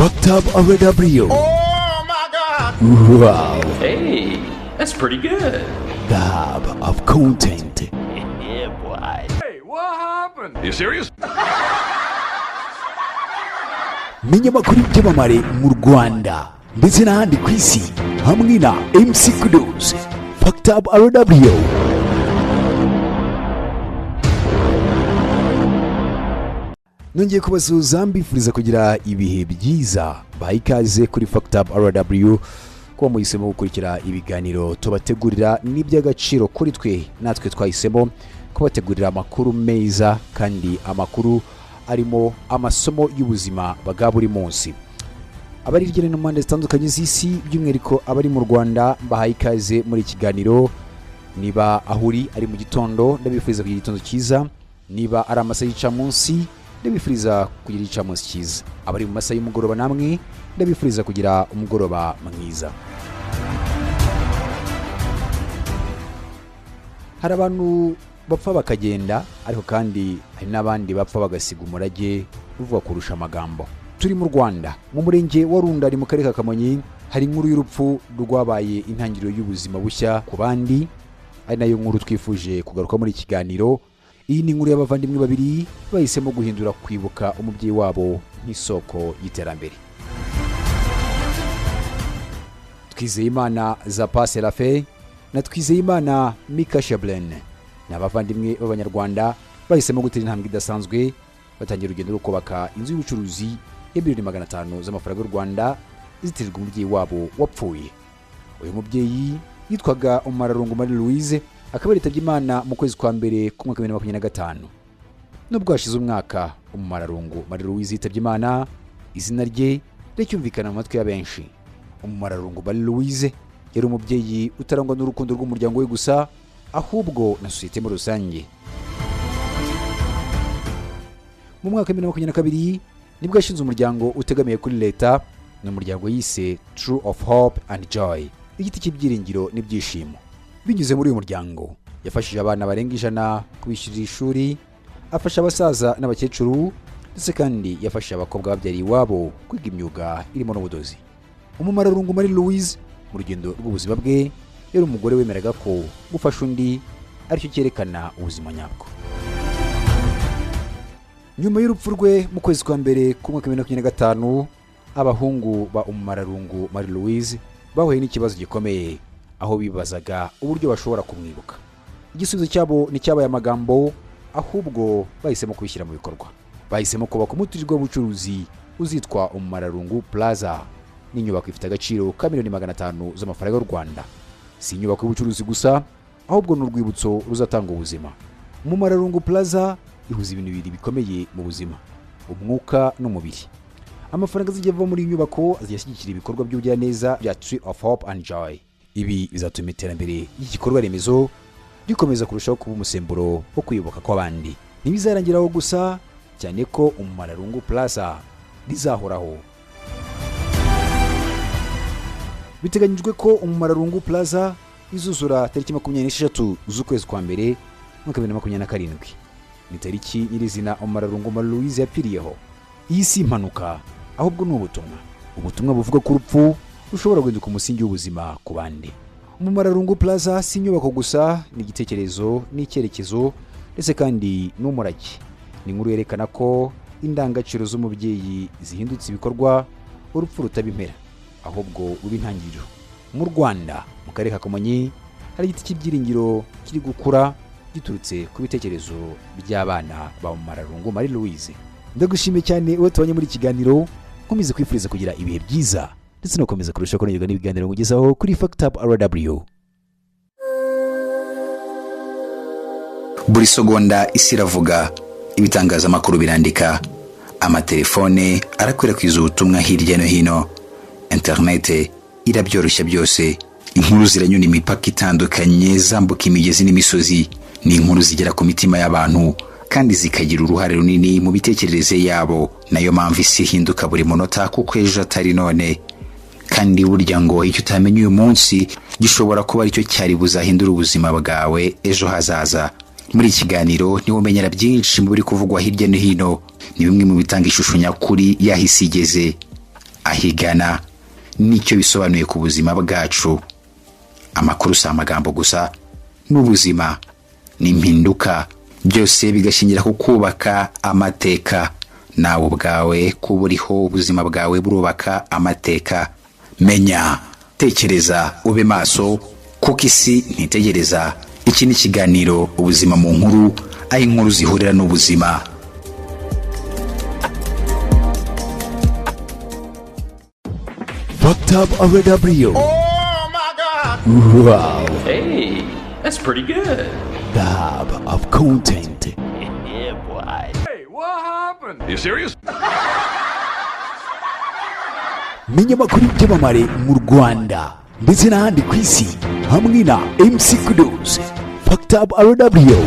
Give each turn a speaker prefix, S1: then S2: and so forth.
S1: Fucked Up RW.
S2: Oh my God!
S1: Wow.
S3: Hey, that's pretty good.
S1: The hub of content.
S3: Yeah, boy.
S2: Hey, what happened? You serious?
S1: Menya amakuru y'ibyamamare mu Rwanda ndetse n'ahandi ku isi hamwe na MC Kudos. Fucked Up RW. Nongeye kubasuhuza mbifuriza kugira ibihe byiza. Baha ikaze kuri Fucked Up RW kuba muhisemo gukurikira ibiganiro tubategurira n'iby'agaciro kuri twe. Natwe twahisemo kubategurira amakuru meza kandi amakuru arimo amasomo y'ubuzima bwa buri munsi. Abari hirya no hino mu mpande zitandukanye z'isi by'umwihariko abari mu Rwanda bahaye ikaze muri kiganiro. Niba ahuri ari mu gitondo ndabifuriza kugira igitondo cyiza, niba ari amasaha y'icamunsi ndabifuriza kugira igicamunsi cyiza, abari mu masaha y'umugoroba namwe ndabifuriza kugira umugoroba mwiza. Hari abantu bapfa bakagenda ariko kandi hari n'abandi bapfa bagasiga umurage uvuga kurusha amagambo. Turi mu Rwanda mu murenge wa Runda mu karere ka Kamonyi, hari inkuru y'urupfu rwabaye intangiriro y'ubuzima bushya ku bandi, ari nayo nkuru twifuje kugaruka muri kiganiro. Iyi ni inkuru y'abavandimwe babiri bahisemo guhindura kwibuka umubyeyi wabo nk'isoko y'iterambere. Twizeyimana Zapa Serafe na Twizeyimana Mika Shablene ni abavandimwe b'Abanyarwanda bahisemo gutera intambwe idasanzwe, batangira urugendo rwo kubaka inzu y'ubucuruzi ya $500,000 z'amafaranga y'u Rwanda zitirirwa umubyeyi wabo wapfuye. Uyu mubyeyi yitwaga Umararungu Marie Louise, akaba yitabye Imana mu kwezi kwa mbere ku mwaka wa 2025. Nubwo hashize umwaka Umararungu Marie Louise yitabye Imana, izina rye ricyumvikana mu matwi ya benshi. Umararungu Marie Louise yari umubyeyi utarangwa n'urukundo rw'umuryango we gusa, ahubwo na sosiyete muri rusange. Mu mwaka wa 2022 nibwo yashinze umuryango utegamiye kuri leta, n'umuryango yise True of Hope and Joy, igiti cy'ibyiringiro n'ibyishimo. Binyuze muri uyu muryango yafashije abana barenga 100 kubishyurira ishuri, afasha abasaza n'abakecuru, ndetse kandi yafashije abakobwa babyariye iwabo kwiga imyuga irimo n'ubudozi. Umararungu Marie Louise mu rugendo rw'ubuzima bwe yari umugore wemeraga ko gufasha undi aricyo cyerekana ubuzima nyabwo. Nyuma y'urupfu rwe mu kwezi kwa mbere ku mwaka wa 2025, abahungu ba Umararungu Marie Louise bahuye n'ikibazo gikomeye, aho bibazaga uburyo bashobora kumwibuka. Igisubizo cyabo ni cyabaye amagambo, ahubwo bahisemo kubishyira mu bikorwa. Bahisemo kubaka umuturirwa w'ubucuruzi uzitwa Umararungu Plaza, n'inyubako ifite agaciro ka $500,000 z'amafaranga y'u Rwanda. Si inyubako y'ubucuruzi gusa, ahubwo n'urwibutso ruzatanga ubuzima. Umararungu Plaza ihuza ibintu bibiri bikomeye mu buzima: umwuka n'umubiri. Amafaranga azijyava muri inyubako azashyigikira ibikorwa by'ubujyaneza bya Tree of Hope and Joy. Ibi bizatuma iterambere y'igikorwa remezo rikomeza kurushaho kuba umusemburo wo kwibuka kw'abandi. Ntibizarangiraho gusa, cyane ko Umararungu Plaza rizahoraho. Biteganyijwe ko Umararungu Plaza izuzura tariki 26 z'ukwezi kwa mbere mwaka 2027. Ni tariki nyirizina Umararungu Marie Louise yapfiriyeho. Iyi si impanuka, ahubwo ni ubutumwa buvuga ko urupfu rushobora guhinduka umusingi w'ubuzima ku bandi. Umararungu Plaza si inyubako gusa, ni igitekerezo n'icyerekezo, ndetse kandi n'umurage. Ni inkuru yerekana ko indangagaciro z'umubyeyi zihindutse ibikorwa, urupfu rutaba impera, ahubwo ruba intangiriro. Mu Rwanda mu karere ka Kamonyi hari igiti cy'ibyiringiro kiri gukura giturutse ku bitekerezo by'abana ba Umararungu Marie Louise. Ndagushimiye cyane uwo tubanye muri kiganiro, nkomeze kwifuriza kugira ibihe byiza ndetse no gukomeza kurushaho kunogerwa n'ibiganiro mugezaho kuri Fucked Up RW.
S4: Buri segonda isi iravuga, ibitangazamakuru birandika, amatelefone arakwirakwiza ubutumwa hirya no hino, internet irabyoroshya byose, inkuru ziranyura imipaka itandukanye zambuka imigezi n'imisozi. Ni inkuru zigera ku mitima y'abantu kandi zikagira uruhare runini mu bitekerereze yabo. Nayo mpamvu isi hinduka buri munota kuko ejo atari none. Kandi burya ngo icyo utamenye uyu munsi gishobora kuba aricyo cyari buzahindura ubuzima bwawe ejo hazaza. Muri kiganiro niwo umenyera byinshi mu biri kuvugwa hirya no hino, ni bimwe mu bitanga ishusho nyakuri yahise igeze. ahigana nicyo bisobanuye ku buzima bwacu. Amakuru si amagambo gusa, n'ubuzima n'impinduka, byose bigashingira ku kubaka amateka. Nawe ubwawe kuba uriho, ubuzima bwawe burubaka amateka. Menya, tekereza, ube maso, kuko isi ntitegereza. Iki ni ikiganiro Ubuzima mu Nkuru, aho inkuru zihurira n'ubuzima.
S5: Fucked Up RW.
S2: Oh my God!
S5: Wow.
S3: Hey, that's pretty good.
S5: The hub of content.
S3: Yeah, boy.
S2: Hey, what happened? You serious?
S5: Menya amakuru y'ibyamamare mu Rwanda ndetse n'ahandi ku isi hamwe na MC Kudos. Fucked Up RW.